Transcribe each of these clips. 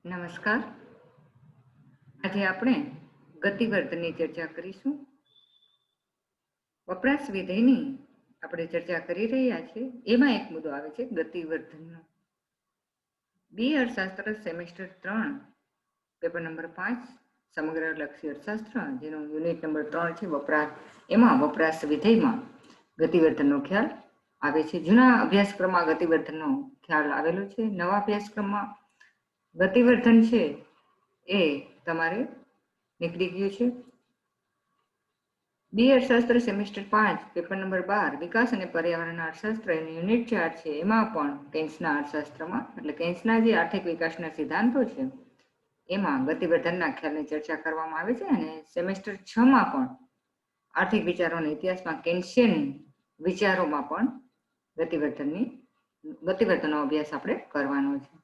નમસ્કાર. આજે આપણે ગતિવર્ધનની ચર્ચા કરીશું. વપરાશ વિધેયની આપણે ચર્ચા કરી રહ્યા છીએ. એમાં એક મુદ્દો આવે છે ગતિવર્ધનનો. બી અર્થશાસ્ત્ર સેમેસ્ટર 3 પેપર નંબર 5 સમગ્ર લક્ષી અર્થશાસ્ત્ર, જેનો યુનિટ નંબર 3 છે વપરાશ. એમાં વપરાશ વિધેયમાં ગતિવર્ધનનો ખ્યાલ આવે છે. જૂના અભ્યાસક્રમમાં ગતિવર્ધનનો ખ્યાલ આવેલો છે. નવા અભ્યાસક્રમમાં ગતિવર્ધન છે એ તમારે નીકળી ગયું છે. બી અર્થશાસ્ત્ર સેમેસ્ટર 5 પેપર નંબર 12 વિકાસ અને પર્યાવરણ અર્થશાસ્ત્ર એનું યુનિટ 4 છે. એમાં પણ કેન્સના અર્થશાસ્ત્રમાં એટલે કેન્સના જે આર્થિક વિકાસના સિદ્ધાંતો છે એમાં ગતિવર્ધનના ખ્યાલની ચર્ચા કરવામાં આવે છે. અને સેમેસ્ટર 6માં પણ આર્થિક વિચારોના ઇતિહાસમાં કેન્સિયન વિચારોમાં પણ ગતિવર્ધનનો અભ્યાસ આપણે કરવાનો છે.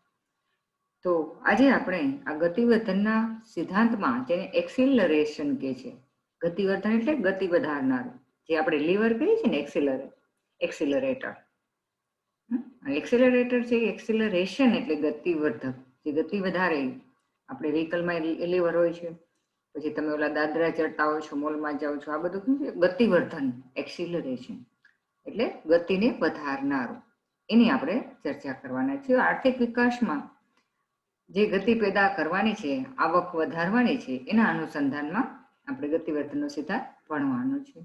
તો આજે આપણે આ ગતિવર્ધનના સિદ્ધાંતમાં જેને એક્સિલરેશન કહે છે, ગતિવર્ધન એટલે ગતિ વધારનાર, જે આપણે લીવર કહીએ છીએ ને એક્સિલરેટર. એક્સિલરેટર છે, એક્સિલરેશન એટલે ગતિવર્ધક, જે ગતિ વધારે. આપણે વ્હીકલમાં લીવર હોય છે, પછી તમે ઓલા દાદરા ચડતા હોય છો, મોલમાં જાઓ છો, આ બધું ગતિવર્ધન એક્સિલરેશન એટલે ગતિને વધારનારું. એની આપણે ચર્ચા કરવાના છીએ. આર્થિક વિકાસમાં જે ગતિ પેદા કરવાની છે, આવક વધારવાની છે, એના અનુસંધાનમાં આપણે ગતિવર્ધનનો સિદ્ધાંત ભણવાનો છે.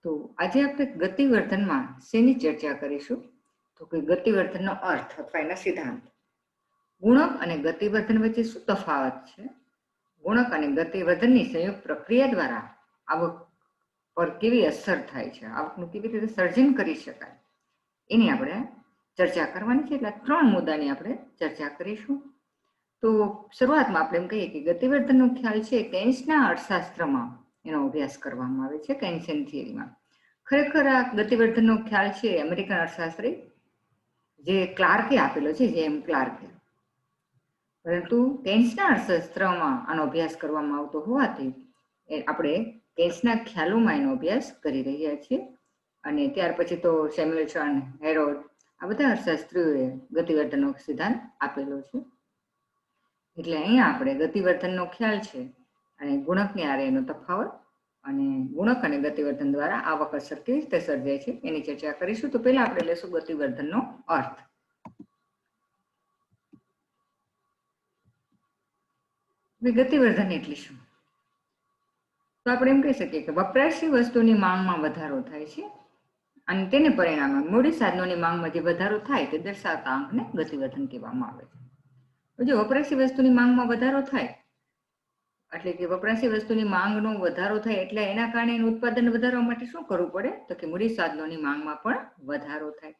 તો આજે આપણે ગતિવર્ધનમાં શેની ચર્ચા કરીશું? તો કે ગતિવર્ધનનો અર્થ અથવા એના સિદ્ધાંત. ગુણક અને ગતિવર્ધન વચ્ચે શું તફાવત છે? ગુણક અને ગતિવર્ધનની સંયુક્ત પ્રક્રિયા દ્વારા આવક પર કેવી અસર થાય છે, આવકનું કેવી રીતે સર્જન કરી શકાય, એની આપણે ચર્ચા કરવાની છે. એટલે 3 મુદ્દાની આપણે ચર્ચા કરીશું. તો શરૂઆતમાં આપણે એમ કહીએ કે ગતિવર્ધનનો ખ્યાલ છે કેન્સના અર્થશાસ્ત્રમાં એનો અભ્યાસ કરવામાં આવે છે, કેન્સિયન થિયરીમાં. ખરેખર આ ગતિવર્ધનનો ખ્યાલ છે અમેરિકન અર્થશાસ્ત્રી જે ક્લાર્કે આપેલો છે, જે એમ ક્લાર્કે. પરંતુ કેન્સના અર્થશાસ્ત્રમાં આનો અભ્યાસ કરવામાં આવતો હોવાથી આપણે કેન્સના ખ્યાલોમાં એનો અભ્યાસ કરી રહ્યા છીએ. અને ત્યાર પછી તો સેમ્યુએલ્સન, હેરોલ્ડ, આ બધા અર્થશાસ્ત્રીઓએ ગતિવર્ધનનો સિદ્ધાંત આપેલો છે. એટલે અહીંયા આપણે ગતિવર્ધનનો ખ્યાલ છે અને ગુણકની આરે એનો તફાવત, અને ગુણક અને ગતિવર્ધન દ્વારા આવક અસર કેવી રીતે સર્જાય છે એની ચર્ચા કરીશું. તો પહેલા આપણે લેશું ગતિવર્ધનનો અર્થ. ગતિવર્ધન એટલે શું? તો આપણે એમ કહી શકીએ કે વપરાશી વસ્તુની માંગમાં વધારો થાય છે અને તેને પરિણામે મૂડી સાધનોની માંગમાં જે વધારો થાય તે દર્શાવતા આંકને ગતિવર્ધન કહેવામાં આવે છે. જો વપરાશી વસ્તુની માંગમાં વધારો થાય એટલે કે વપરાશી વસ્તુની માંગનો વધારો થાય એટલે એના કારણે એનું ઉત્પાદન વધારવા માટે શું કરવું પડે? તો કે મૂડી સાધનોની માંગમાં પણ વધારો થાય.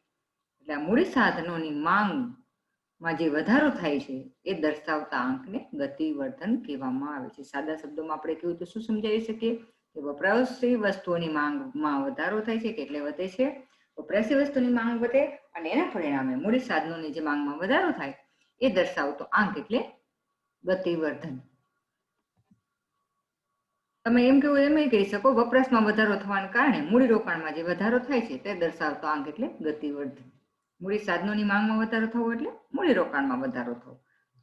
એટલે આ મૂડી સાધનોની માંગમાં જે વધારો થાય છે એ દર્શાવતા આંકને ગતિવર્ધન કહેવામાં આવે છે. સાદા શબ્દોમાં આપણે કહેવું તો શું સમજાવી શકીએ કે વપરાશી વસ્તુઓની માંગમાં વધારો થાય છે, એટલે વધે છે. વપરાશી વસ્તુની માંગ વધે અને એના પરિણામે મૂડી સાધનોની જે માંગમાં વધારો થાય એ દર્શાવતો આંક એટલે ગતિવર્ધન. તમે એમ કેવું એમ કહી શકો વપરાશમાં વધારો થવાને કારણે મૂડીરોકાણમાં જે વધારો થાય છે તે દર્શાવતો આંક એટલે ગતિવર્ધન. મૂડી સાધનોની માંગમાં વધારો થવો એટલે મૂડીરોકાણમાં વધારો થવો,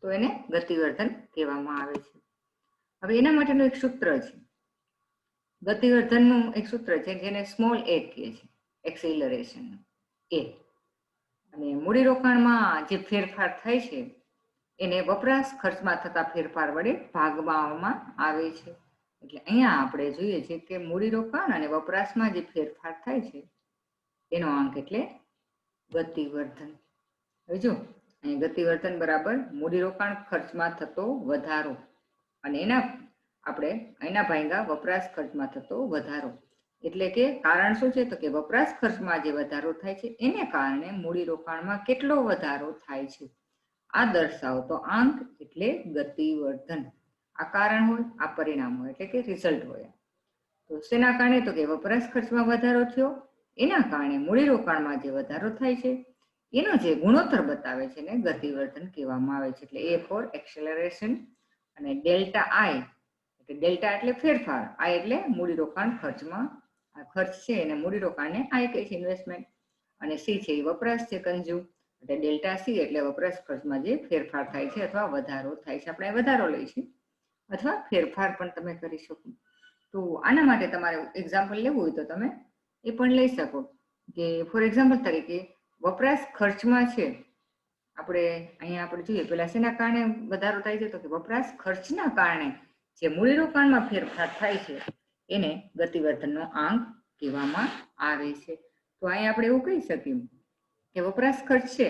તો એને ગતિવર્ધન કહેવામાં આવે છે. હવે એના માટેનું એક સૂત્ર છે, ગતિવર્ધનનું એક સૂત્ર છે જેને સ્મોલ એ કહે છે, એક્સિલરેશન એ. અને મૂડીરોકાણમાં જે ફેરફાર થાય છે એને વપરાશ ખર્ચમાં થતા ફેરફાર વડે ભાગવામાં આવે છે. એટલે અહીંયા આપણે જોઈએ છે કે મૂડીરોકાણ અને વપરાશમાં જે ફેરફાર થાય છે એનો આંક એટલે ગતિવર્ધન. હવે જો અહીં ગતિવર્ધન બરાબર મૂડીરોકાણ ખર્ચમાં થતો વધારો અને એના ભાગ્યા વપરાશ ખર્ચમાં થતો વધારો. એટલે કે કારણ શું છે? તો કે વપરાશ ખર્ચમાં જે વધારો થાય છે એને કારણે મૂડીરોકાણમાં કેટલો વધારો થાય છે આ દર્શાવતો આંક એટલે ગતિવર્ધન. આ કારણ હોય, આ પરિણામ હોય, એટલે કે રિઝલ્ટ હોય. તો શેના કારણે? તો કે વપરાશ ખર્ચમાં વધારો થયો, એના કારણે મૂડીરોકાણમાં જે વધારો થાય છે એનો જે ગુણોત્તર બતાવે છે ને ગતિવર્ધન કહેવામાં આવે છે. એટલે એ ફોર એક્સેલરેશન અને ડેલ્ટા આઈ એટલે ડેલ્ટા એટલે ફેરફાર, આઈ એટલે મૂડીરોકાણ ખર્ચમાં, આ ખર્ચ છે એને મૂડીરોકાણને આઈ કહે છે, ઇન્વેસ્ટમેન્ટ, અને સી છે એ વપરાશ છે, કન્ઝ્યુમ, એટલે ડેલ્ટા સી એટલે વપરાશ ખર્ચમાં જે ફેરફાર થાય છે અથવા વધારો થાય છે, આપણે વધારો લઈશું અથવા ફેરફાર પણ તમે કરી શકો. તો આના માટે તમારે એક્ઝામ્પલ લેવું હોય તો તમે એ પણ લઈ શકો કે ફોર એક્ઝામ્પલ તરીકે વપરાશ ખર્ચમાં છે આપણે અહીંયા આપણે જોઈએ પેલા શેના કારણે વધારો થાય છે, તો કે વપરાશ ખર્ચના કારણે જે મૂડીરોકાણમાં ફેરફાર થાય છે એને ગતિવર્ધનનો આંક કહેવામાં આવે છે. તો અહીંયા આપણે એવું કહી શકીએ કે વપરાશ ખર્ચ છે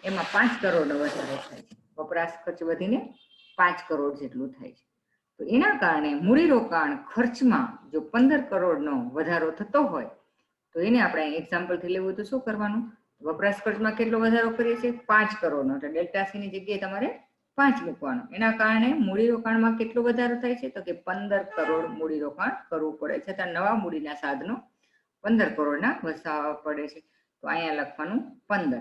એમાં 5 કરોડનો વધારો થાય છે, વપરાશ ખર્ચ વધીને 5 કરોડ જેટલું થાય છે. તો એના કારણે મૂડીરોકાણ ખર્ચમાં જો 15 કરોડનો વધારો થતો હોય તો એને આપણે એક્ઝામ્પલથી લેવું તો શું કરવાનું, વપરાશ ખર્ચમાં કેટલો વધારો કરીએ છીએ 5 કરોડનો, એટલે ડેલ્ટા સી ની જગ્યાએ તમારે 5 મૂકવાનું. એના કારણે મૂડીરોકાણમાં કેટલો વધારો થાય છે, તો કે 15 કરોડ મૂડીરોકાણ કરવું પડે છે, છતાં નવા મૂડીના સાધનો 15 કરોડના વસાવવા પડે છે. તો અહીંયા લખવાનું 15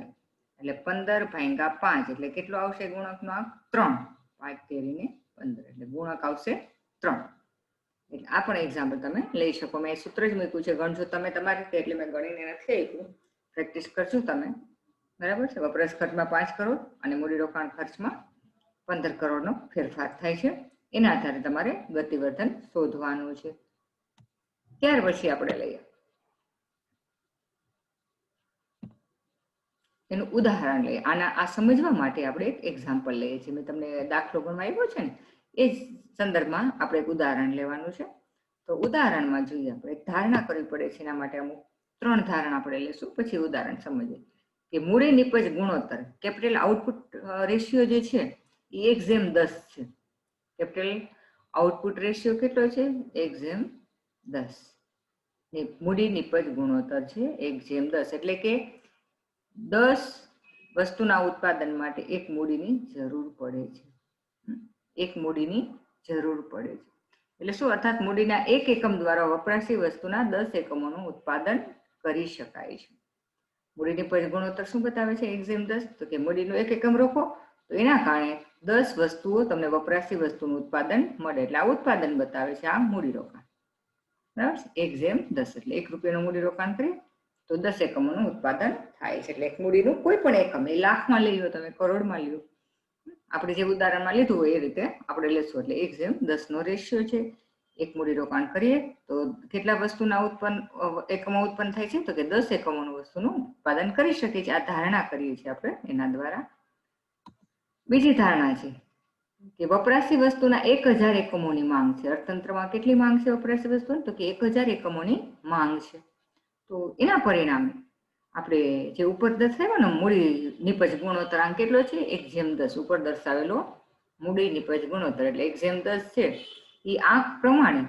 એટલે 15 ભાગ્યા 5 એટલે કેટલો આવશે ગુણકનો આંક 3, 5 તેરીને 15 એટલે ગુણક આવશે 3. એટલે આ પણ એક્ઝામ્પલ તમે લઈ શકો. મેં સૂત્ર જ મૂક્યું છે, ગણજો તમે તમારી રીતે, એટલે મેં ગણીને નથી આપ્યું, પ્રેક્ટિસ કરજો તમે, બરાબર છે. વપરાશ ખર્ચમાં 5 કરોડ અને મૂડીરોકાણ ખર્ચમાં 15 કરોડનો ફેરફાર થાય છે, એના આધારે તમારે ગતિવર્ધન શોધવાનું છે. ત્યાર પછી આપણે લઈએ એનું ઉદાહરણ લઈએ. આ સમજવા માટે આપણે એક એક્ઝામ્પલ લઈએ છીએ. મેં તમને દાખલો ગણવા આવ્યો છે ને, એ જ સંદર્ભમાં આપણે એક ઉદાહરણ લેવાનું છે. તો ઉદાહરણમાં જોઈએ આપણે એક ધારણા કરવી પડે છે, એના માટે અમુક 3 ધારણા આપણે લેશું, પછી ઉદાહરણ સમજીએ કે મૂડી નિપજ ગુણોત્તર કેપિટલ આઉટપુટ રેશિયો જે છે એ 1:10 છે. કેપિટલ આઉટપુટ રેશિયો કેટલો છે 1:10. મૂડી નિપજ ગુણોત્તર છે 1:10, એટલે કે 10 વસ્તુના ઉત્પાદન માટે 1 મૂડીની જરૂર પડે છે. 1 મૂડીની જરૂર પડે છે એટલે શું, અર્થાત મૂડીના 1 એકમ દ્વારા વપરાશી વસ્તુના 10 એકમોનું ઉત્પાદન કરી શકાય છે. મૂડી નિપજ ગુણોત્તર શું બતાવે છે 1:10, તો કે મૂડીનો 1 એકમ રોકો તો એના કારણે 10 વસ્તુઓ તમને વપરાશી વસ્તુનું ઉત્પાદન મળે, એટલે આ ઉત્પાદન બતાવે છે આ મૂડીરોકાણ, બરાબર. 1:10 એટલે 1 રૂપિયાનું મૂડીરોકાણ કરીએ તો 10 એકમોનું ઉત્પાદન થાય છે. એટલે એક મૂડીનું કોઈ પણ એકમ, એ લાખમાં લઈ લો તમે, કરોડમાં લ્યો, આપણે જે ઉદાહરણમાં લીધું હોય એ રીતે આપણે લેશું. એટલે 1:10 નો રેશિયો છે. એક મૂડીરોકાણ કરીએ તો કેટલા વસ્તુના એકમો ઉત્પન્ન થાય છે, તો કે 10 એકમોનું વસ્તુનું ઉત્પાદન કરી શકીએ છીએ. આ ધારણા કરીએ છીએ આપણે એના દ્વારા. બીજી ધારણા છે કે વપરાશી વસ્તુના 1000 એકમોની માંગ છે. અર્થતંત્રમાં કેટલી માંગ છે વપરાશી વસ્તુની, તો કે 1000 એકમોની માંગ છે. તો એના પરિણામે આપણે જે ઉપર દર્શાવ્યો ને મૂડી નિપજ ગુણોત્તર આંક કેટલો છે 1:10, ઉપર દર્શાવેલો મૂડી નિપજ ગુણોત્તર એટલે 1:10 છે. એ આંક પ્રમાણે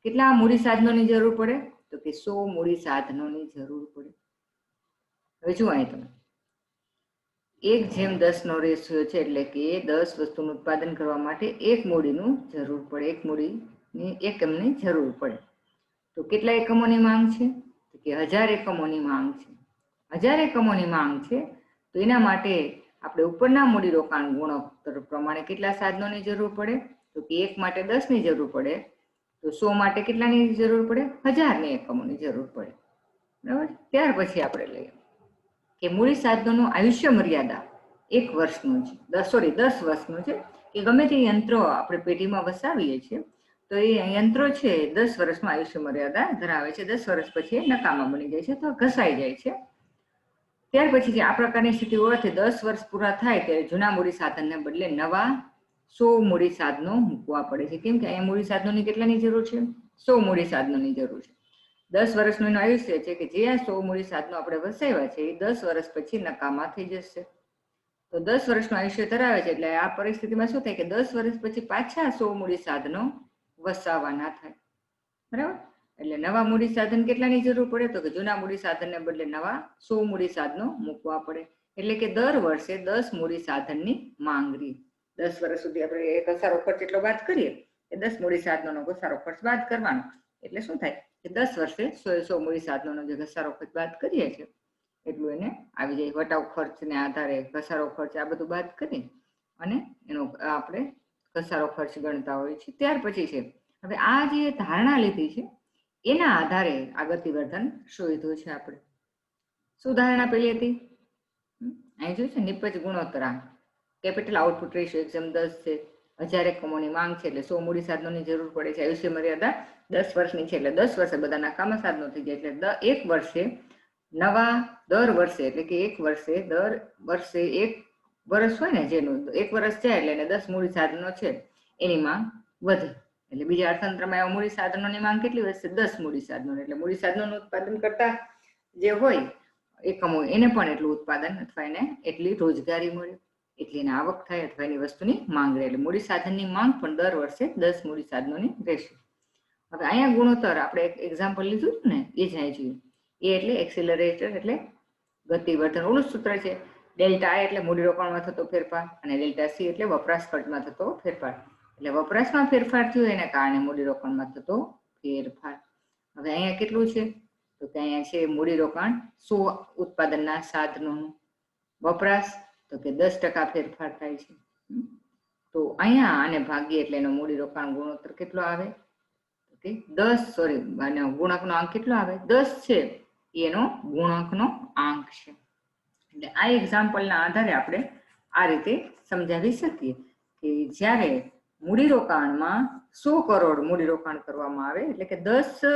કેટલા મૂડી સાધનોની જરૂર પડે, તો કે 100 મૂડી સાધનોની જરૂર પડે. હવે જુઓ અહીં તમે 1:10 નો રેશિયો છે, એટલે કે 10 વસ્તુનું ઉત્પાદન કરવા માટે 1 મૂડીનું જરૂર પડે, 1 મૂડીની એકમની જરૂર પડે. તો કેટલા એકમોની માંગ છે, તો કે 1000 એકમોની માંગ છે. 1000 એકમોની માંગ છે તો એના માટે આપણે ઉપરના મૂડીરોકાણ ગુણોત્તર પ્રમાણે કેટલા સાધનોની જરૂર પડે, તો કે 1 માટે 10 ની જરૂર પડે, તો 100 માટે કેટલાની જરૂર પડે, 1000 એકમોની જરૂર પડે, બરાબર. ત્યાર પછી આપણે લઈએ કે મૂડી સાધનોનું આયુષ્ય મર્યાદા 1 વર્ષનું છે, 10 વર્ષનું છે. કે ગમે તે યંત્રો આપણે પેઢીમાં વસાવીએ છીએ તો એ યંત્રો છે 10 વર્ષનું આયુષ્ય મર્યાદા ધરાવે છે. 10 વર્ષ પછી નકામા બની જાય છે, તો ઘસાઈ જાય છે. ત્યાર પછી આ પ્રકારની સ્થિતિ હોવાથી 10 વર્ષ પૂરા થાય ત્યારે જૂના મૂડી સાધનને બદલે નવા 100 મૂડી સાધનો મૂકવા પડે છે. કેમ કે અહીંયા મૂડી સાધનોની કેટલાની જરૂર છે, 100 મૂડી સાધનોની જરૂર છે. 10 વર્ષનું એનું આયુષ્ય છે કે જે આ 100 મૂડી સાધનો આપણે વસાવ્યા છે એ 10 વર્ષ પછી નકામા થઈ જશે. તો 10 વર્ષનું આયુષ્ય ધરાવે છે, એટલે આ પરિસ્થિતિમાં શું થાય કે 10 વર્ષ પછી પાછા 100 મૂડી સાધનો વસાવવાના થાય, બરાબર. એટલે નવા મૂડી સાધન કેટલાની જરૂર પડે, તો કે જૂના મૂડી સાધનને બદલે નવા 100 મૂડી સાધનો મૂકવા પડે. એટલે કે દર વર્ષે 10 મૂડી સાધનની માંગ રહી. 10 વર્ષ સુધી આપણે ઘસારો ખર્ચ એટલો બાદ કરીએ કે 10 મૂડી સાધનોનો ઘસારો ખર્ચ બાદ કરવાનો, એટલે શું થાય કે 10 વર્ષે 100 મૂડી સાધનોનો જે ઘસારો ખર્ચ બાદ કરીએ છીએ એટલું એને આવી જાય. વટાવ ખર્ચને આધારે ઘસારો ખર્ચ આ બધું બાદ કરી અને એનો આપણે ઘસારો ખર્ચ ગણતા હોય છે. ત્યાર પછી છે હવે આ જે ધારણા લીધી છે એના આધારે આ ગતિવર્ધન શોધ્યું છે આપણે. શું ધારણા પેલી હતી, અહીં જોયું છે નિપજ ગુણોત્તર આંક, કેપિટલ આઉટપુટ રેશિયો એક્ઝામ 10 છે, 1000 એકમોની માંગ છે એટલે 100 મૂડી સાધનોની જરૂર પડે છે. આયુષ્ય મર્યાદા 10 વર્ષની છે એટલે 10 વર્ષે બધા નકામા સાધનો થઈ જાય એટલે એક વર્ષે નવા દર વર્ષે એટલે કે દર વર્ષે એક વર્ષ હોય ને જેનું એક વર્ષ જાય એટલે એને 10 મૂડી સાધનો છે એની માંગ વધે. એટલે બીજા અર્થતંત્રમાં એવા મૂડી સાધનોની માંગ કેટલી વધશે? 10 મૂડી સાધનો. એટલે મૂડી સાધનોનું ઉત્પાદન કરતા જે હોય એકમો એને પણ એટલું ઉત્પાદન અથવા એને એટલી રોજગારી મળે, એટલી એને આવક થાય અથવા એની વસ્તુની માંગ રહે. એટલે મૂડી સાધનની માંગ પણ દર વર્ષે 10 મૂડી સાધનોની રહેશે. હવે અહીંયા ગુણોત્તર આપણે એક એક્ઝામ્પલ લીધું ને એ જ અહીં જોઈએ. એ એટલે એક્સિલરેટર એટલે ગતિવર્ધન. ઓલું સૂત્ર છે ડેલ્ટા I એટલે મૂડીરોકાણમાં થતો ફેરફાર અને ડેલ્ટા C એટલે વપરાશ ખર્ચમાં થતો ફેરફાર. એટલે વપરાશમાં ફેરફાર થયો એને કારણે મૂડીરોકાણમાં થતો ફેરફાર. હવે અહીંયા કેટલું છે? તો કે અહીંયા છે મૂડીરોકાણ 100 ઉત્પાદનના સાધનોનું, વપરાશ તો કે 10% ફેરફાર થાય છે. તો અહીંયા આને ભાગીએ એટલે એનો મૂડીરોકાણ ગુણોત્તર કેટલો આવે? તો કે 10 ગુણાંકનો આંક કેટલો આવે? 10 છે એનો ગુણાંકનો આંક છે. એટલે આ એક્ઝામ્પલના આધારે આપણે આ રીતે સમજાવી શકીએ કે જ્યારે મૂડીરોકાણમાં 100 કરોડ મૂડીરોકાણ કરવામાં આવે એટલે કે 10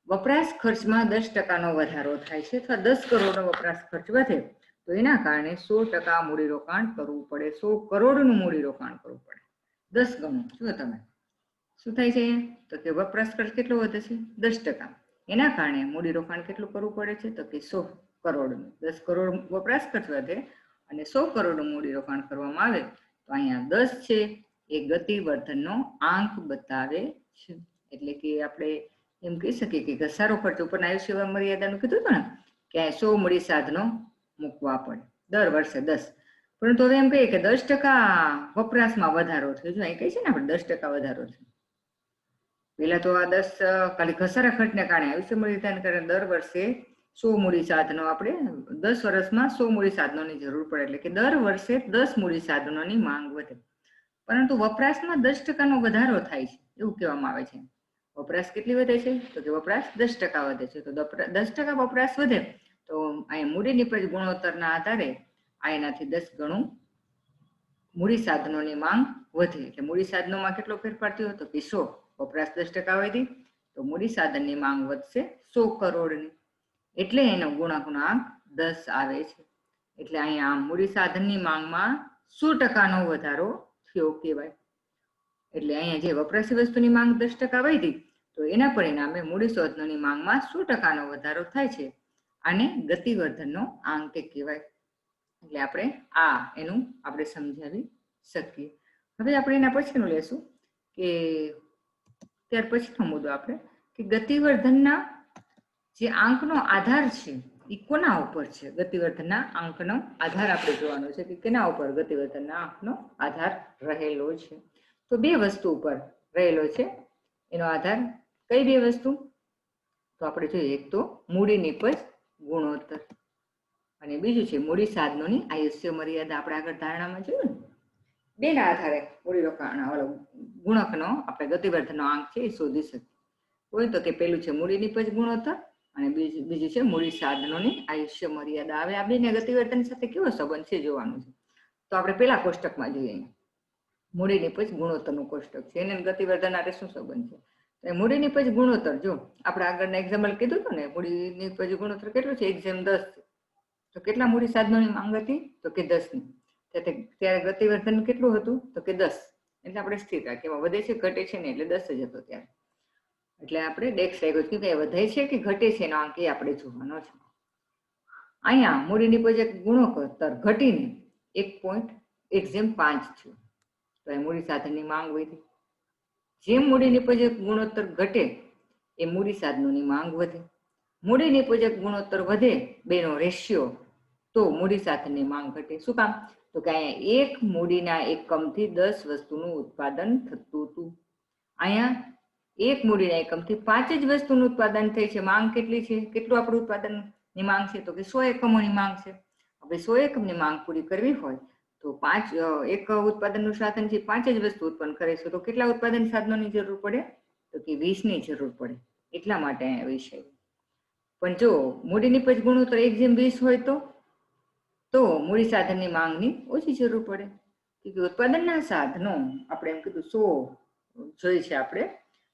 વપરાશ ખર્ચમાં 10%નો વધારો થાય છે અથવા 10 કરોડનો વપરાશ ખર્ચ વધે તો એના કારણે 100% મૂડીરોકાણ કરવું પડે. 100 કરોડનું મૂડીરોકાણ કરવું પડે, 10 ગણું. જો તમે શું થાય છે તો કે વપરાશ ખર્ચ કેટલો વધે છે? 10%. એના કારણે મૂડીરોકાણ કેટલું કરવું પડે છે તો કે 100 કરોડનું. 10 કરોડ વપરાશ ખર્ચ વધે અને 100 કરોડનું મૂડીરોકાણ કરવામાં આવે તો અહીંયા 10 છે એ ગતિવર્ધનનો આંક બતાવે છે. એટલે કે આપણે એમ કહી શકીએ કે ઘસારો ખર્ચ ઉપરના આયુષ્ય મર્યાદાનું કીધું હતું ને કે 100 મૂડી સાધનો મૂકવા પડે દર વર્ષે 10. પરંતુ હવે એમ કહીએ કે 10% વપરાશમાં વધારો થયો. જો અહીં કહી છે ને આપણે 10% વધારો થયો. પેલા તો આ 10 ખાલી ઘસારા ખર્ચને કારણે આયુષ્ય મર્યાદાને કારણે દર વર્ષે 100 મૂડી સાધનો આપણે 10 વર્ષમાં 100 મૂડી સાધનોની જરૂર પડે એટલે કે દર વર્ષે 10 મૂડી સાધનોની માંગ વધે. પરંતુ વપરાશમાં 10%નો વધારો થાય છે એવું કહેવામાં આવે છે. વપરાશ કેટલી વધે છે તો કે વપરાશ 10% વધે છે. તો 10% વપરાશ વધે તો અહીં મૂડી નિપજ ગુણોત્તરના આધારે આ એનાથી 10 ગણું મૂડી સાધનોની માંગ વધે. એટલે મૂડી સાધનોમાં કેટલો ફેરફાર થયો તો કે 100. વપરાશ 10% વધી તો મૂડી સાધનની માંગ વધશે 100 કરોડની. એટલે એનો ગુણાંકનો આંક 10 આવે છે. એટલે અહીંયા મૂડી સાધનની માંગમાં 100%નો વધારો થયો કહેવાય. એટલે અહીંયા જે વપરાશી વસ્તુની માંગ 10% વધી તો એના પરિણામે મૂડી સાધનોની માંગમાં 100%નો વધારો થાય છે. આને ગતિવર્ધનનો આંક કહેવાય. એટલે આપણે આ એનું આપણે સમજાવી શકીએ. હવે આપણે એના પછીનું લેશું કે ત્યાર પછીનો મુદ્દો આપણે કે ગતિવર્ધનના જે આંકનો આધાર છે એ કોના ઉપર છે? ગતિવર્ધનના આંકનો આધાર આપણે જોવાનો છે કે કેના ઉપર ગતિવર્ધનના આંકનો આધાર રહેલો છે. તો બે વસ્તુ ઉપર રહેલો છે એનો આધાર. કઈ બે વસ્તુ? તો આપણે જોઈએ એક તો મૂડી નિપજ ગુણોત્તર અને બીજું છે મૂડી સાધનોની આયુષ્ય મર્યાદા. આપણે આગળ ધારણામાં જોયું ને બેના આધારે મૂડીરોકાણ ગુણકનો આપણે ગતિવર્ધનનો આંક છે એ શોધી શકીએ. હોય તો કે પેલું છે મૂડી નિપજ ગુણોત્તર અને બીજું છે મૂડી સાધનોની આયુષ્ય મર્યાદા. હવે આ બેને ગતિવર્ધન સાથે કેવો સંબંધ છે જોવાનું છે. તો આપણે પેલા કોષ્ટકમાં જોઈએ મૂડી નિપજ ગુણોત્તરનું કોષ્ટક છે એને ગતિવર્ધન આરે શું સંબંધ છે. તો મૂડી નિપજ ગુણોત્તર જો આપણે આગળના એક્ઝામ્પલ કીધું હતું ને મૂડી નિપજ ગુણોત્તર કેટલું છે? એક્ઝામ 10 છે તો કેટલા મૂડી સાધનોની માંગ હતી તો કે 10ની. ત્યારે ગતિવર્ધન કેટલું હતું તો કે 10. એટલે આપણે સ્થિર રાખીએ એમાં વધે છે ઘટે છે ને એટલે 10 જ હતો ત્યારે. એટલે આપણે ડેક્સ રાખ્યો કે વધે છે કે ઘટે છે એનો આંક એ આપણે જોવાનો છે. અહીંયા મૂડી નિપજ ગુણોત્તર ઘટીને 1.5 થયું તો એ મૂડી સાધનની માંગ વધી. જેમ મૂડી નિપજક ગુણોત્તર ઘટે એ મૂડી સાધનોની માંગ વધે. મૂડી નિપજક ગુણોત્તર વધે બેનો રેશિયો તો મૂડી સાધનની માંગ ઘટે. શું કામ? તો કે અહીંયા એક મૂડીના એકમથી 10 વસ્તુનું ઉત્પાદન થતું હતું. અહીંયા એક મૂડીના એકમથી 5 જ વસ્તુનું ઉત્પાદન થઈ છે. માંગ કેટલી છે? કેટલું આપણું ઉત્પાદનની માંગ છે તો કે 100 એકમોની માંગ છે. હવે 100 એકમની માંગ પૂરી કરવી હોય તો એક ઉત્પાદનનું સાધન છે 5 જ વસ્તુ ઉત્પન્ન કરે છે તો કેટલા ઉત્પાદન સાધનોની જરૂર પડે તો કે 20ની જરૂર પડે. એટલા માટે અહીંયા વિષય. પણ જો મૂડી નિપજ ગુણોત્તર 1:20 હોય તો મૂડી સાધનની માંગની ઓછી જરૂર પડે. કે ઉત્પાદનના સાધનો આપણે એમ કીધું 100 જોઈએ છે આપણે,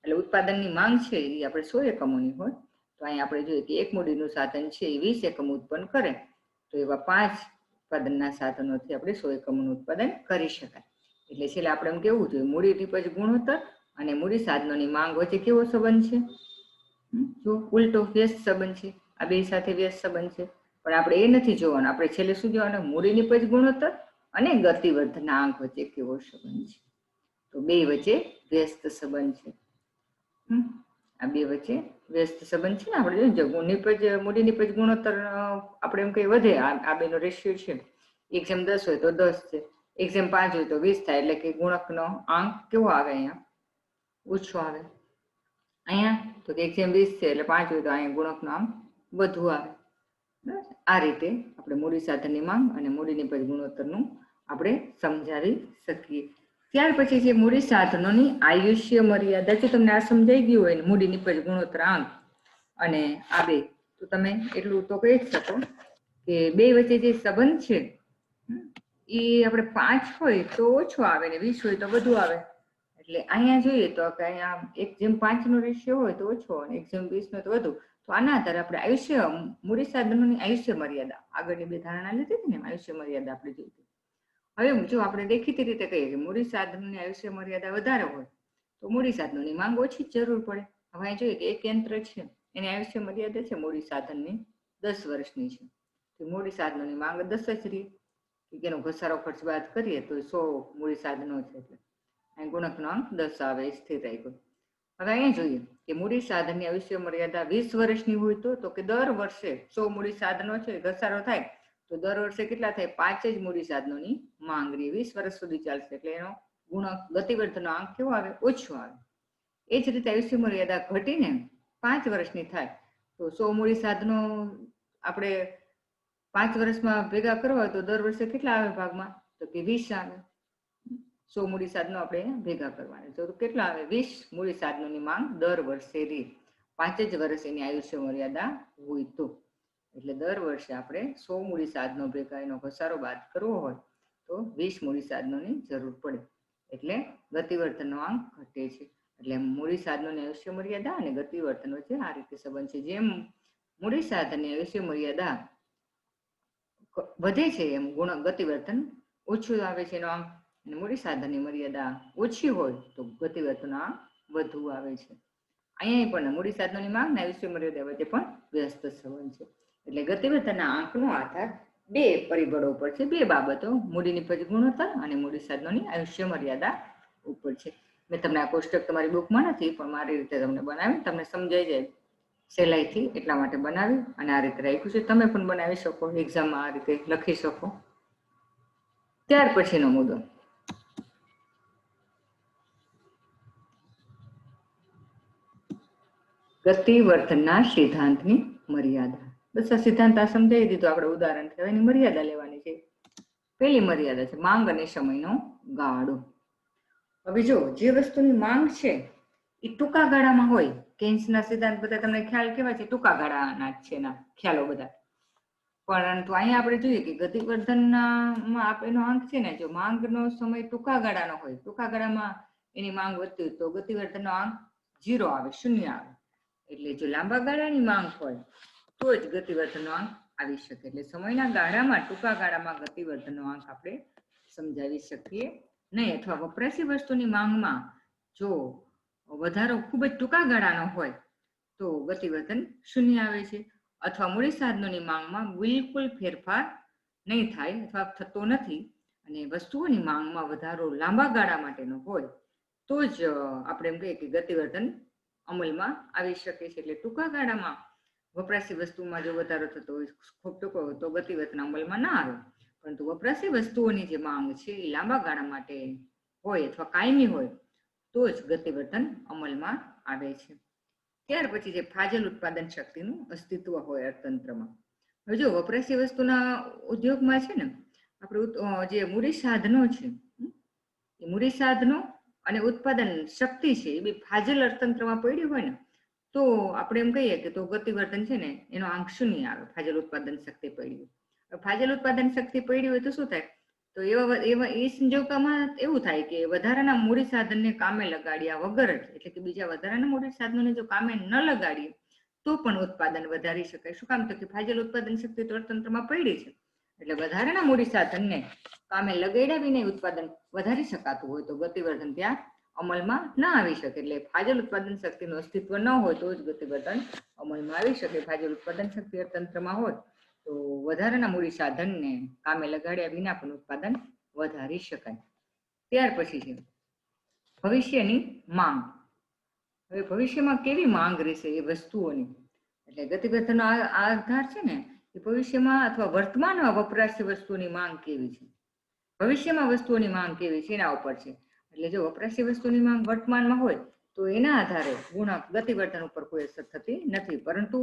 એટલે ઉત્પાદનની માંગ છે એ આપણે 100 એકમોની હોય. તો અહીં આપણે જોઈએ કે એક મૂડીનું સાધન છે એ 20 એકમ ઉત્પન્ન કરે, તો એવા 5 ઉત્પાદનના સાધનોથી આપણે 100 એકમોનું ઉત્પાદન કરી શકાય. એટલે છેલ્લે આપણે એમ કેવું જોઈએ મૂડી નીપજ ગુણોત્તર અને મૂડી સાધનોની માંગ વચ્ચે કેવો સંબંધ છે? જો ઉલટો વ્યસ્ત સંબંધ છે, આ બે સાથે વ્યસ્ત સંબંધ છે. પણ આપણે એ નથી જોવાનું, આપણે છેલ્લે શું જોવાનું? મૂડી નીપજ ગુણોત્તર અને ગતિવર્ધનના આંક વચ્ચે કેવો સંબંધ છે. તો બે વચ્ચે વ્યસ્ત સંબંધ છે. આ બે વચ્ચે વ્યસ્ત સંબંધ છે ને. આપણે જોઈએ મૂડી નીપજ ગુણોત્તર આપણે એમ કઈ વધે, આ બેનો રેશિયો છે. 1:10 હોય તો 10 છે, 1:5 હોય તો 20 થાય. એટલે કે ગુણકનો આંક કેવો આવે? અહીંયા ઓછો આવે. અહીંયા તો 1:20 છે એટલે 5 હોય તો અહીંયા ગુણકનો આંક વધુ આવે. આ રીતે આપણે મૂડી સાધનની માંગ અને મૂડી નીપજ ગુણોત્તરનું આપણે સમજાવી શકીએ. ત્યાર પછી છે મૂડી સાધનોની આયુષ્ય મર્યાદા. જો તમને આ સમજાઈ ગયું હોય, મૂડી નીપજ ગુણોત્તર આંક અને આ બે, તો તમે એટલું તો કહી જ શકો કે બે વચ્ચે જે સંબંધ છે એ આપણે 5 હોય તો ઓછો આવે ને 20 હોય તો વધુ આવે. એટલે અહીંયા જોઈએ તો કે અહીંયા 1:5 નો રેશિયો હોય તો ઓછો અને 1:20 નો તો વધુ. તો આના આધારે આપણે આયુષ્ય મૂડી સાધનોની આયુષ્ય મર્યાદા, આગળની બે ધારણા લીધી હતી ને, આયુષ્ય મર્યાદા આપણે જોઈ. હવે જો આપણે દેખીતી રીતે કહીએ કે મૂડી સાધનોની આયુષ્ય મર્યાદા વધારે હોય તો મૂડી સાધનોની માંગ ઓછી જરૂર પડે. હવે અહીં જોઈએ કે એક યંત્ર છે એની આયુષ્ય મર્યાદા છે મૂડી સાધનની 10 વર્ષની છે, તો મૂડી સાધનોની માંગ 10 જ રહી. કે એનો ઘસારો ખર્ચ બાદ કરીએ તો 100 મૂડી સાધનો છે, એટલે અહીં ગુણકનો અંક 10 આવે, સ્થિર રાખ્યો. હવે અહીંયા જોઈએ કે મૂડી સાધનની આયુષ્ય મર્યાદા 20 વર્ષની હોય તો કે દર વર્ષે 100 મૂડી સાધનો છે ઘસારો થાય તો દર વર્ષે કેટલા થાય? 5 જ મૂડી સાધનોની માંગ રહી, 20 વર્ષ સુધી ચાલશે. એટલે એનો ગુણક ગતિવર્ધનનો આંક કેવો આવે? ઓછો આવે. એ જ રીતે આયુષ્ય મર્યાદા ઘટીને 5 વર્ષની થાય તો 100 મૂડી સાધનો આપણે 5 વર્ષમાં ભેગા કરવા હોય તો દર વર્ષે કેટલા આવે ભાગમાં? તો કે 20 આવે. 100 મૂડી સાધનો આપણે ભેગા કરવાના તો કેટલા આવે? 20 મૂડી સાધનોની માંગ દર વર્ષે રહી. 5 જ વર્ષ એની આયુષ્ય મર્યાદા હોય તો. એટલે દર વર્ષે આપણે 100 મૂડી સાધનો ભેગા એનો ઘસારો બાદ કરવો હોય તો 20 મૂડી સાધનોની જરૂર પડે. એટલે ગતિવર્ધનનો આંક ઘટે છે. એટલે મૂડી સાધનોની આયુષ્ય મર્યાદા અને ગતિવર્ધન વચ્ચે આ રીતે સંબંધ છે. જેમ મૂડી સાધનની આયુષ્ય મર્યાદા વધે છે એમ ગતિવર્ધન ઓછું આવે છે એનો આંક, અને મૂડી સાધનની મર્યાદા ઓછી હોય તો ગતિવર્ધન આંક વધુ આવે છે. અહીંયા પણ મૂડી સાધનોની માંગ અને આયુષ્ય મર્યાદા વચ્ચે પણ વ્યસ્ત સંબંધ છે. એટલે ગતિવર્ધનના આંકનો આધાર બે પરિબળો ઉપર છે, બે બાબતો, મૂડી નીપજ ગુણોત્તર અને મૂડી સાધનોની આયુષ્ય મર્યાદા ઉપર છે. મેં તમને આ કોષ્ટક તમારી બુકમાં નથી પણ મારી રીતે તમને બનાવી, તમને સમજાઈ જાય સહેલાઈથી એટલા માટે બનાવી અને આ રીતે રાખ્યું છે. તમે પણ બનાવી શકો, એક્ઝામમાં આ રીતે લખી શકો. ત્યાર પછીનો મુદ્દો ગતિવર્ધનના સિદ્ધાંતની મર્યાદા. બસ આ સિદ્ધાંત આ સમજાવી દીધો. આપણે ઉદાહરણ કહેવાય એની મર્યાદા લેવાની છે. પહેલી મર્યાદા છે માંગ અને સમયનો ગાળો. હવે જો જે વસ્તુની માંગ છે એ ટૂંકા ગાળામાં હોય, કેન્સના સિદ્ધાંત બધા તમને ખ્યાલ કેવા છે? ટૂંકા ગાળાના છે એના ખ્યાલો બધા. પરંતુ અહીંયા આપણે જોઈએ કે ગતિવર્ધનમાં આપેલો આંક છે ને, જો માંગનો સમય ટૂંકા ગાળાનો હોય, ટૂંકા ગાળામાં એની માંગ વધતી હોય તો ગતિવર્ધનનો આંક 0 આવે, 0 આવે. એટલે જો લાંબા ગાળાની માંગ હોય તો જ ગતિવર્ધનનો આંક આવી શકે. એટલે સમયના ગાળામાં ટૂંકા ગાળામાં ગતિવર્ધનનો આંક આપણે સમજાવી શકીએ નહીં. અથવા વપરાશી વસ્તુની માંગમાં જો વધારો ખૂબ જ ટૂંકા ગાળાનો હોય તો ગતિવર્ધન 0 આવે છે. અથવા મૂડી સાધનોની માંગમાં બિલકુલ ફેરફાર નહીં થાય અથવા થતો નથી અને વસ્તુઓની માંગમાં વધારો લાંબા ગાળા માટેનો હોય તો જ આપણે એમ કહીએ કે ગતિવર્ધન અમલમાં આવી શકે છે. એટલે ટૂંકા ગાળામાં વપરાશી વસ્તુમાં જો વધારો થતો હોય, ખૂબ ટૂંકો હોય તો ગતિવર્ધન અમલમાં ના આવે. પરંતુ વપરાશી વસ્તુઓની જે માંગ છે એ લાંબા ગાળા માટે હોય અથવા કાયમી હોય તો જ ગતિવર્ધન અમલમાં આવે છે. ત્યાર પછી જે ફાજલ ઉત્પાદન શક્તિનું અસ્તિત્વ હોય અર્થતંત્રમાં. હવે જો વપરાશી વસ્તુના ઉદ્યોગમાં છે ને, આપણે જે મૂડી સાધનો છે એ મૂડી સાધનો અને ઉત્પાદન શક્તિ છે એ બે ફાજલ અર્થતંત્રમાં પડી હોય ને તો આપણે એમ કહીએ કે તો ગતિવર્ધન છે ને એનો આંક 0 આવે. ફાજલ ઉત્પાદન શક્તિ પડી. ફાજલ ઉત્પાદન શક્તિ પડી હોય તો શું થાય? તો એવા એ સંજોગોમાં એવું થાય કે વધારાના મૂડી સાધનને કામે લગાડ્યા વગર જ, એટલે કે બીજા વધારાના મૂડી સાધનોને જો કામે ન લગાડીએ તો પણ ઉત્પાદન વધારી શકાય. શું કામ? તો કે ફાજલ ઉત્પાદન શક્તિ તો અર્થતંત્રમાં પડી છે, એટલે વધારાના મૂડી સાધનને કામે લગાડ્યા વિના ઉત્પાદન વધારી શકાતું હોય તો ગતિવર્ધન ત્યાં અમલમાં ન આવી શકે. એટલે ફાજલ ઉત્પાદન શક્તિનું અસ્તિત્વ ન હોય તો જ ગતિવર્ધન અમલમાં આવી શકે. ફાજલ ઉત્પાદન શક્તિ અર્થતંત્રમાં હોય તો વધારાના મૂડી સાધનને કામે લગાડ્યા વિના પણ ઉત્પાદન વધારી શકાય. ત્યાર પછી છે ભવિષ્યની માંગ. હવે ભવિષ્યમાં કેવી માંગ રહેશે એ વસ્તુઓની, એટલે ગતિવર્ધનનો આધાર છે ને એ ભવિષ્યમાં અથવા વર્તમાનમાં વપરાશી વસ્તુઓની માંગ કેવી છે, ભવિષ્યમાં વસ્તુઓની માંગ કેવી છે એના ઉપર છે. એટલે જો વપરાશી વસ્તુની માંગ વર્તમાનમાં હોય તો એના આધારે ગુણક ગતિવર્ધન ઉપર કોઈ અસર થતી નથી, પરંતુ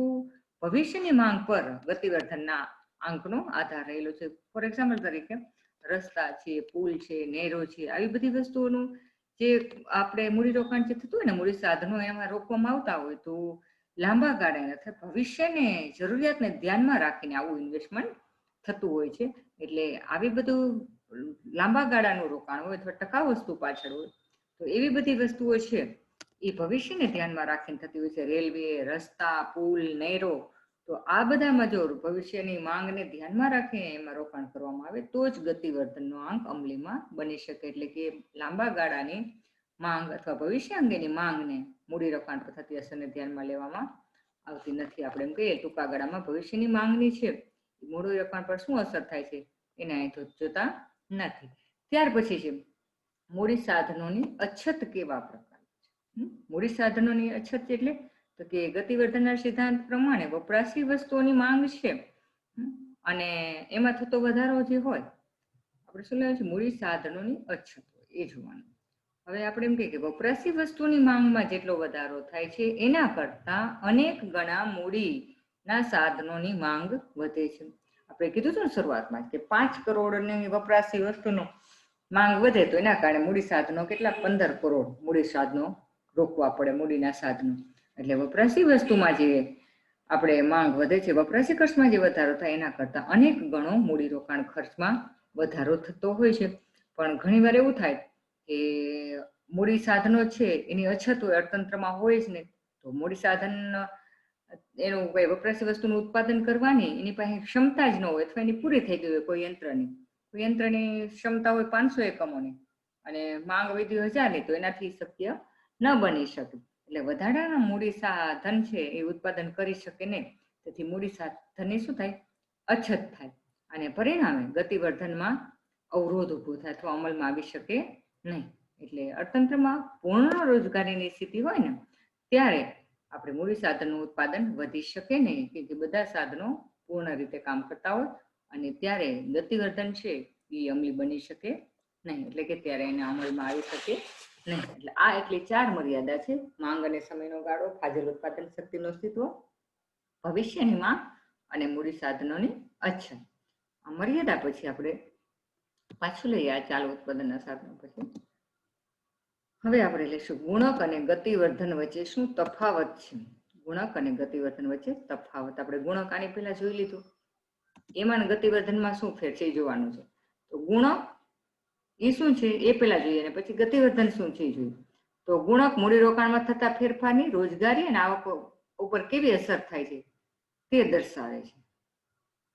ભવિષ્યની માંગ પર ગતિવર્ધનના આંકનો આધાર રહેલો છે. ફોર એક્ઝામ્પલ તરીકે રસ્તા છે, પુલ છે, નહેરો છે, આવી બધી વસ્તુઓનું જે આપણે મૂડીરોકાણ જે થતું હોય ને, મૂડી સાધનો એમાં રોકવામાં આવતા હોય તો લાંબા ગાળે અથવા ભવિષ્યને જરૂરિયાતને ધ્યાનમાં રાખીને આવું ઇન્વેસ્ટમેન્ટ થતું હોય છે. એટલે આવી બધું લાંબા ગાળાનું રોકાણ હોય અથવા ટકાઉ વસ્તુ પાછળ હોય તો એવી બધી વસ્તુઓ છે એ ભવિષ્યને ધ્યાનમાં રાખીને થતી હોય છે. રેલવે, રસ્તા, પુલ, નહેરો, તો આ બધામાં જો ભવિષ્યની માંગને ધ્યાનમાં રાખીને એમાં રોકાણ કરવામાં આવે તો જ ગતિવર્ધનનો આંક અમલીમાં બની શકે. એટલે કે લાંબા ગાળાની માંગ અથવા ભવિષ્ય અંગેની માંગને મૂડીરોકાણ પર થતી અસરને ધ્યાનમાં લેવામાં આવતી નથી. આપણે એમ કહીએ ટૂંકા ગાળામાં ભવિષ્યની માંગની છે મૂડીરોકાણ પર શું અસર થાય છે એને અહીં જોતા નથી. ત્યાર પછી છે મૂડી સાધનોની અછત કેવા પ્રકાર છે. મૂડી સાધનોની અછત એટલે તો કે ગતિવર્ધનના સિદ્ધાંત પ્રમાણે વપરાશી વસ્તુઓની માંગ છે અને એમાં થતો વધારો જે હોય આપણે શું લેવાનું છે મૂડી સાધનોની અછત હોય એ જોવાનું. હવે આપણે એમ કહીએ કે વપરાશી વસ્તુની માંગમાં જેટલો વધારો થાય છે એના કરતા અનેક ગણા મૂડીના સાધનોની માંગ વધે છે. આપણે કીધું હતું ને શરૂઆતમાં કે 5 કરોડની વપરાશી વસ્તુનો માંગ વધે તો એના કારણે મૂડી સાધનો કેટલા 15 કરોડ મૂડી સાધનો રોકવા પડે, મૂડીના સાધનો. એટલે વપરાશી વસ્તુમાં જે આપણે માંગ વધે છે, વપરાશી ખર્ચમાં જે વધારો થાય એના કરતા અનેક ગણો મૂડીરોકાણ ખર્ચમાં વધારો થતો હોય છે. પણ ઘણીવાર એવું થાય કે મૂડી સાધનો છે એની અછત હોય, અર્થતંત્રમાં હોય જ નહીં, તો મૂડી સાધન એનું કઈ વપરાશી વસ્તુનું ઉત્પાદન કરવાની એની પાસે ક્ષમતા જ ન હોય અથવા એની પૂરી થઈ ગઈ હોય. કોઈ યંત્રની ક્ષમતા હોય 500 એકમોની અને માંગ વધી 1000ની તો એનાથી શક્ય ન બની શકે. એટલે વધારાના મૂડી સાધન છે એ ઉત્પાદન કરી શકે નહીં. તેથી મૂડી સાધનની શું થાય અછત થાય અને પરિણામે ગતિવર્ધનમાં અવરોધ ઉભો થાય અથવા અમલમાં આવી શકે નહીં. એટલે અર્થતંત્રમાં પૂર્ણ રોજગારીની સ્થિતિ હોય ને ત્યારે આપણે મૂડી સાધનનું ઉત્પાદન વધી શકે નહીં, કે બધા સાધનો પૂર્ણ રીતે કામ કરતા હોય અને ત્યારે ગતિવર્ધન છે એ અમલી બની શકે નહીં. એટલે કે ત્યારે એને અમલમાં આવી શકે નહીં. એટલે આ એટલી 4 મર્યાદા છે: માંગ અને સમયનો ગાળો, ફાજલ ઉત્પાદન શક્તિનું અસ્તિત્વ, ભવિષ્યની માંગ અને મૂડી સાધનોની અછત. આ મર્યાદા પછી આપણે પાછું લઈએ આ ચાલુ ઉત્પાદનના સાધનો પછી. હવે આપણે લઈશું ગુણક અને ગતિવર્ધન વચ્ચે શું તફાવત છે. ગુણક અને ગતિવર્ધન વચ્ચે તફાવત. આપણે ગુણક આની પહેલા જોઈ લીધું, એમાં ગતિવર્ધનમાં શું ફેર છે એ જોવાનું છે. તો ગુણક એ શું છે એ પહેલા જોઈએ અને પછી ગતિવર્ધન શું છે એ જોઈએ. તો ગુણક મૂડીરોકાણમાં થતા ફેરફારની રોજગારી અને આવક ઉપર કેવી અસર થાય છે તે દર્શાવે છે.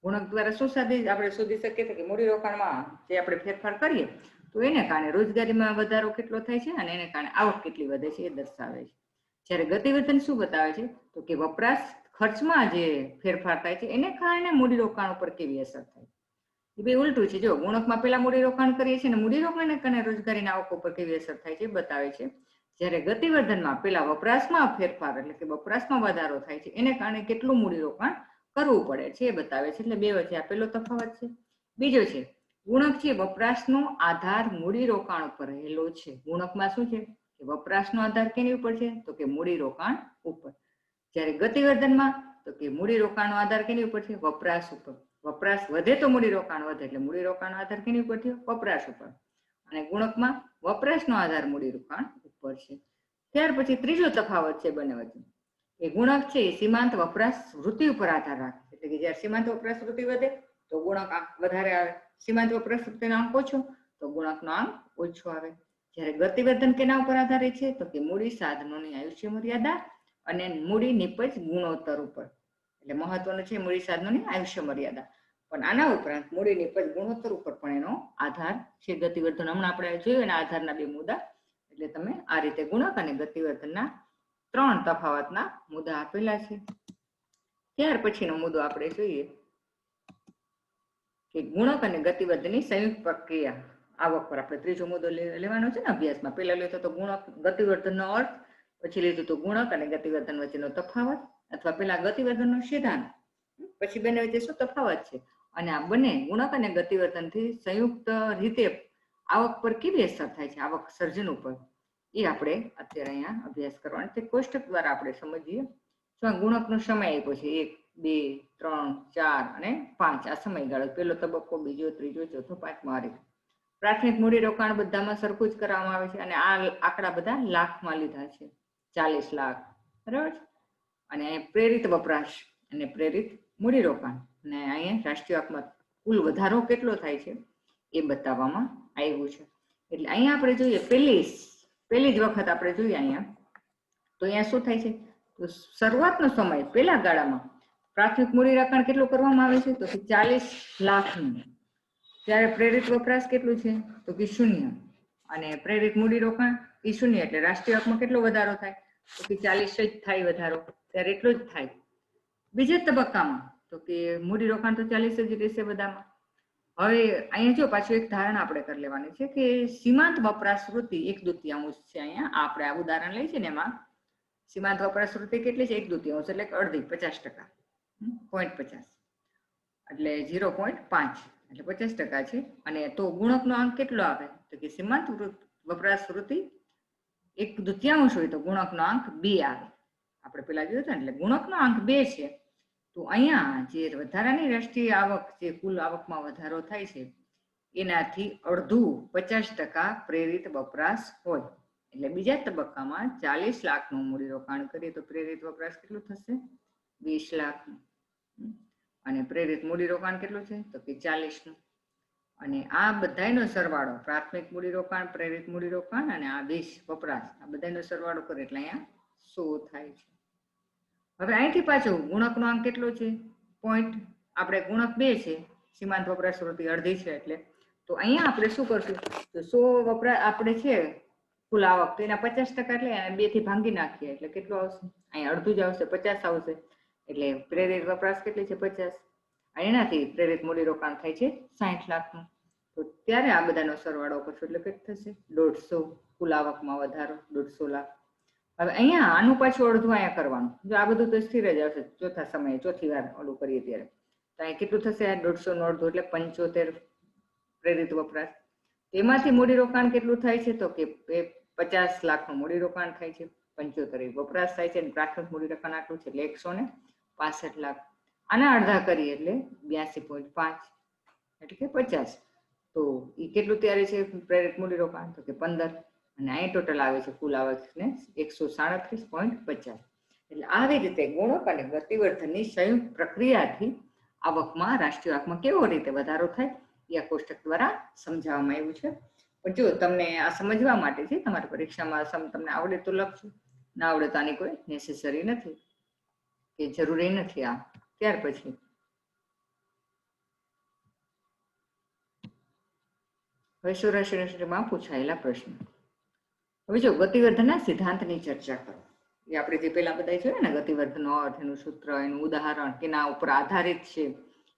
ગુણક દ્વારા શું આપણે શોધી શકીએ કે મૂડીરોકાણમાં જે આપણે ફેરફાર કરીએ તો એને કારણે રોજગારીમાં વધારો કેટલો થાય છે અને એને કારણે આવક કેટલી વધે છે એ દર્શાવે છે. જ્યારે ગતિવર્ધન શું બતાવે છે તો કે વપરાશ ખર્ચમાં જે ફેરફાર થાય છે એને કારણે મૂડીરોકાણ ઉપર કેવી અસર થાય. એ બે ઉલટું છે. જો ગુણકમાં પેલા મૂડીરોકાણ કરીએ છીએ અને મૂડીરોકાણને કારણે રોજગારીના આવક ઉપર કેવી અસર થાય છે એ બતાવે છે. જ્યારે ગતિવર્ધનમાં પેલા વપરાશમાં ફેરફાર એટલે કે વપરાશમાં વધારો થાય છે એને કારણે કેટલું મૂડીરોકાણ કરવું પડે છે એ બતાવે છે. એટલે બે વચ્ચે આ પેલો તફાવત છે. બીજો છે ગુણક છે વપરાશનો આધાર મૂડીરોકાણ ઉપર રહેલો છે. ગુણકમાં શું છે કે વપરાશનો આધાર કેની ઉપર છે તો કે મૂડીરોકાણ ઉપર. જ્યારે ગતિવર્ધનમાં તો કે મૂડીરોકાણનો આધાર કેની ઉપર છે વપરાશ ઉપર. વપરાશ વધે તો મૂડીરોકાણ વધે એટલે મૂડીરોકાણનો આધાર કેની ઉપર થયો વપરાશ ઉપર. અને ગુણકમાં વપરાશનો આધાર મૂડીરોકાણ ઉપર છે. ત્યાર પછી ત્રીજો તફાવત છે બંને વચ્ચે. એ ગુણક છે એ સીમાંત વપરાશ વૃત્તિ ઉપર આધાર રાખે છે. એટલે કે જ્યારે સીમાંત વપરાશ વૃત્તિ વધે તો ગુણક વધારે આવે, સીમાંત વપરાશ વૃત્તિનો આંક ઓછો તો ગુણકનો આંક ઓછો આવે. જ્યારે ગતિવર્ધન કેના ઉપર આધારિત છે તો કે મૂડી સાધનોની આયુષ્ય મર્યાદા અને મૂડી નિપજ ગુણોત્તર ઉપર. એટલે મહત્વનું છે મૂડી સાધનોની આયુષ્ય મર્યાદા, પણ આના ઉપરાંત મૂડી નિપજ ગુણોત્તર ઉપર પણ એનો આધાર છે. ગતિવર્ધન હમણાં આપણે જોયું એના આધારના બે મુદ્દા. એટલે તમે આ રીતે ગુણક અને ગતિવર્ધનના 3 તફાવતના મુદ્દા આપેલા છે. ત્યાર પછીનો મુદ્દો આપણે જોઈએ કે ગુણક અને ગતિવર્ધનની સંયુક્ત પ્રક્રિયા આવક પર આપણે ત્રીજો મુદ્દો લેવાનો છે ને અભ્યાસમાં. પહેલા લીધો તો ગુણક ગતિવર્ધનનો અર્થ, પછી લીધું તો ગુણક અને ગતિવર્ધન વચ્ચેનો તફાવત, અથવા પેલા ગતિવર્ધનનો સિદ્ધાંત, પછી બંને વચ્ચે શું તફાવત છે, અને આ બંને ગુણક અને ગતિવર્ધનથી સંયુક્ત રીતે આવક પર કેવી અસર થાય છે, આવક સર્જન ઉપર, એ આપણે અત્યારે અહીંયા અભ્યાસ કરવાનો છે. કોષ્ટક દ્વારા આપણે સમજીએ. ગુણકનો સમય આપ્યો છે 1, 2, 3, 4 અને 5 આ સમયગાળો. પહેલો તબક્કો, બીજો, ત્રીજો, ચોથો, પાંચમો. આ રીતે પ્રાથમિક મૂડી રોકાણ બધામાં સરખું જ કરવામાં આવે છે, અને આ આંકડા બધા લાખમાં લીધા છે, 40 લાખ, બરાબર. અને પ્રેરિત વપરાશ અને પ્રેરિત મૂડી રોકાણ, અને અહીંયા રાષ્ટ્રીય આવકમાં કુલ વધારો કેટલો થાય છે એ બતાવવામાં આવ્યું છે. એટલે અહીંયા આપણે જોઈએ પહેલી જ વખત આપણે જોઈએ અહીંયા, તો અહીંયા શું થાય છે, તો શરૂઆતનો સમય પહેલા ગાળામાં પ્રાથમિક મૂડી રોકાણ કેટલું કરવામાં આવે છે તો કે 40 લાખનું. ત્યારે પ્રેરિત વપરાશ કેટલું છે તો કે 0, અને પ્રેરિત મૂડી રોકાણ એ 0. એટલે રાષ્ટ્રીય આવકમાં કેટલો વધારો થાય તો કે 40 જ થાય વધારો, ત્યારે એટલો જ થાય. બીજા તબક્કામાં તો કે મૂડી રોકાણ તો 40 જ રહેશે બધામાં. હવે અહીંયા જો પાછું એક ધારણા આપણે કરી લેવાની છે કે સીમાંત વપરાશ વૃત્તિ 1/2 છે. અહીંયા આપણે આ ઉદાહરણ લઈએ છીએ ને, એમાં સીમાંત વપરાશ વૃત્તિ કેટલી છે 1/2, એટલે કે અડધી, 50%, 0.50, એટલે 0.5, એટલે 50% છે. અને તો ગુણકનો અંક કેટલો આવે તો કે સીમાંત વપરાશ વૃત્તિ 1/2 હોય તો ગુણકનો અંક 2 આવે. આપણે પેલા જોયું હતું ને, એટલે ગુણકનો અંક 2 છે. તો અહીંયા જે વધારાની રાષ્ટ્રીય આવક, જે કુલ આવકમાં વધારો થાય છે, એનાથી અડધું 50% પ્રેરિત વપરાશ હોય. એટલે બીજા તબક્કામાં 40 લાખનું મૂડી રોકાણ કરીએ તો પ્રેરિત વપરાશ કેટલું થશે 20 લાખ, અને પ્રેરિત મૂડી રોકાણ કેટલું છે તો કે 40નું. અને આ બધાનો સરવાળો, પ્રાથમિક મૂડી રોકાણ, પ્રેરિત મૂડી રોકાણ અને આ 20 વપરાશ, આ બધાનો સરવાળો કરે એટલે અહીંયા 100 થાય છે. હવે અહીંથી પાછું ગુણકનો અંક કેટલો છે પોઈન્ટ, આપણે ગુણક 2 છે, સીમાંત વપરાશ વૃત્તિ અડધી છે, એટલે તો અહીંયા આપણે શું કરશું તો 100 વપરાશ આપણે છે કુલ આવક, તો એના 50% એટલે 2 થી ભાંગી નાખીએ એટલે કેટલું આવશે, અહીંયા અડધું જ આવશે, 50 આવશે. એટલે પ્રેરિત વપરાશ કેટલી છે 50, એનાથી પ્રેરિત મૂડી રોકાણ થાય છે 60 લાખનું. તો ત્યારે આ બધાનો સરવાળો કરશો એટલે કેટલું થશે 150, કુલ આવકમાં વધારો 150 લાખ. હવે અહીંયા આનું પાછું અડધું અહીંયા કરવાનું. જો આ બધું તો સ્થિર જ આવશે, ચોથા સમયે ચોથી વાર ઓલું કરીએ ત્યારે તો અહીંયા કેટલું થશે 150 નું અડધું એટલે 75 પ્રેરિત વપરાશ. એમાંથી મૂડી રોકાણ કેટલું થાય છે તો કે 50 લાખનું મૂડી રોકાણ થાય છે, 75 વપરાશ થાય છે, અને પ્રાથમિક મૂડી રોકાણ આટલું છે એટલે 165 લાખ. આના અડધા કરીએ એટલે 82.5 એટલે કે 50. તો એ કેટલું ત્યારે છે પ્રેરિત મૂડી રોકાણ તો કે 15, અને અહીં ટોટલ આવે છે કુલ આવક ને 137.50. એટલે આવી રીતે ગુણક અને ગતિવર્ધનની સંયુક્ત પ્રક્રિયાથી આવકમાં, રાષ્ટ્રીય આવકમાં કેવો રીતે વધારો થાય એ આ કોષ્ટક દ્વારા સમજાવવામાં આવ્યું છે. પણ જો તમને આ સમજવા માટે છે, તમારી પરીક્ષામાં તમને આવડે તો લખજો, ના આવડે તો આની કોઈ નેસેસરી નથી, કે જરૂરી નથી આ. ત્યાર પછી હવે સૌરાષ્ટ્રમાં પૂછાયેલા પ્રશ્ન. હવે જો ગતિવર્ધનના સિદ્ધાંતની ચર્ચા કરો. એ આપણે જે પેલા બધા જોયું ને, ગતિવર્ધનનો અર્થ, એનું સૂત્ર, એનું ઉદાહરણ, કેના ઉપર આધારિત છે,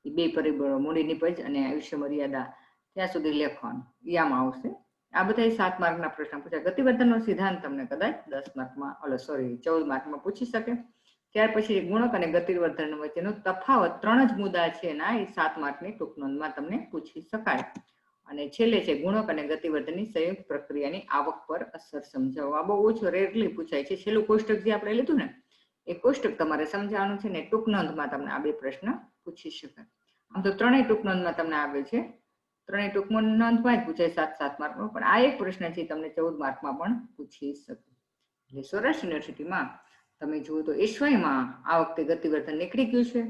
એ 2 પરિબળો મૂડી નિપજ અને આયુષ્ય મર્યાદા, ત્યાં સુધી લખવાનું, એ આમાં આવશે. આ બધા 7 માર્કના પ્રશ્ન પૂછાય. ગતિવર્ધનનો સિદ્ધાંત તમને કદાચ 10 માર્કમાં 14 માર્કમાં પૂછી શકે. ત્યાર પછી ગુણક અને ગતિવર્ધન વચ્ચેનો તફાવત 3 જ મુદ્દા છે, એના એ 7 માર્કની ટૂંક નોંધમાં તમને પૂછી શકાય. અને છેલ્લે છે ગુણક અને ગતિવર્ધનની સંયુક્ત પ્રક્રિયાની આવક પર અસર સમજાવો. આ બહુ ઓછો રેરલી પૂછાય છે. છેલ્લું કોષ્ટક જે આપણે લીધું ને, એ કોષ્ટક તમારે સમજાવવાનું છે, ને ટૂંક નોંધમાં તમને આ 2 પ્રશ્ન પૂછી શકાય. આમ તો 3 ટૂંક નોંધમાં તમને આવે છે, 3 ટૂંક નોંધમાં જ પૂછાય 7 માર્કનો, પણ આ એક પ્રશ્ન છે તમને 14 માર્કમાં પણ પૂછી શકે. એટલે સૌરાષ્ટ્ર યુનિવર્સિટીમાં તમે જુઓ તો SY માં આ વખતે ગતિવર્ધન નીકળી ગયું છે,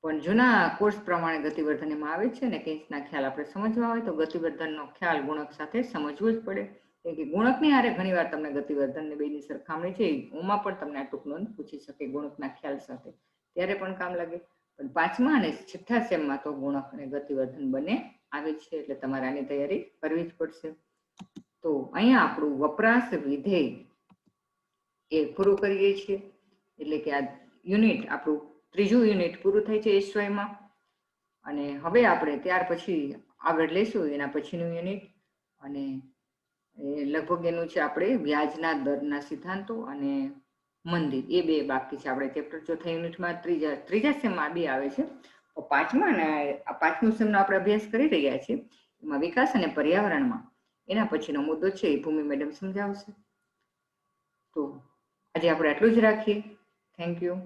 પણ જૂના કોર્સ પ્રમાણે ગતિવર્ધન એમાં આવે છે ને કેસના ખ્યાલ આપણે સમજવા હોય તો ગતિવર્ધનનો ખ્યાલ ગુણક સાથે સમજવો જ પડે. કેમ કે ગુણકની હારે ઘણીવાર તમને ગતિવર્ધન ને બેની સરખામણી છે ઓમાં પણ તમને આ ટૂંક નોંધ પૂછી શકે ગુણકના ખ્યાલ સાથે, ત્યારે પણ કામ લાગે. પણ 5મા અને 6થા સેમમાં તો ગુણક અને ગતિવર્ધન બંને આવે છે, એટલે તમારે આની તૈયારી કરવી જ પડશે. તો અહીંયા આપણું વપરાશ વિધેય એ પૂરું કરીએ છીએ, એટલે કે આ યુનિટ આપણું 3જું યુનિટ પૂરું થાય છે એસવાયમાં. અને હવે આપણે ત્યાર પછી આગળ લેશું એના પછીનું યુનિટ, અને લગભગ એનું છે આપણે વ્યાજના દરના સિદ્ધાંતો અને મંદિર, એ બે બાકી છે. આપણે ચેપ્ટર ચોથા યુનિટમાં ત્રીજા સેમમાં બે આવે છે. 5મા અને 5મું સેમનો આપણે અભ્યાસ કરી રહ્યા છીએ, એમાં વિકાસ અને પર્યાવરણમાં એના પછીનો મુદ્દો છે એ ભૂમિ મેડમ સમજાવશે. તો આજે આપણે આટલું જ રાખીએ. Thank you.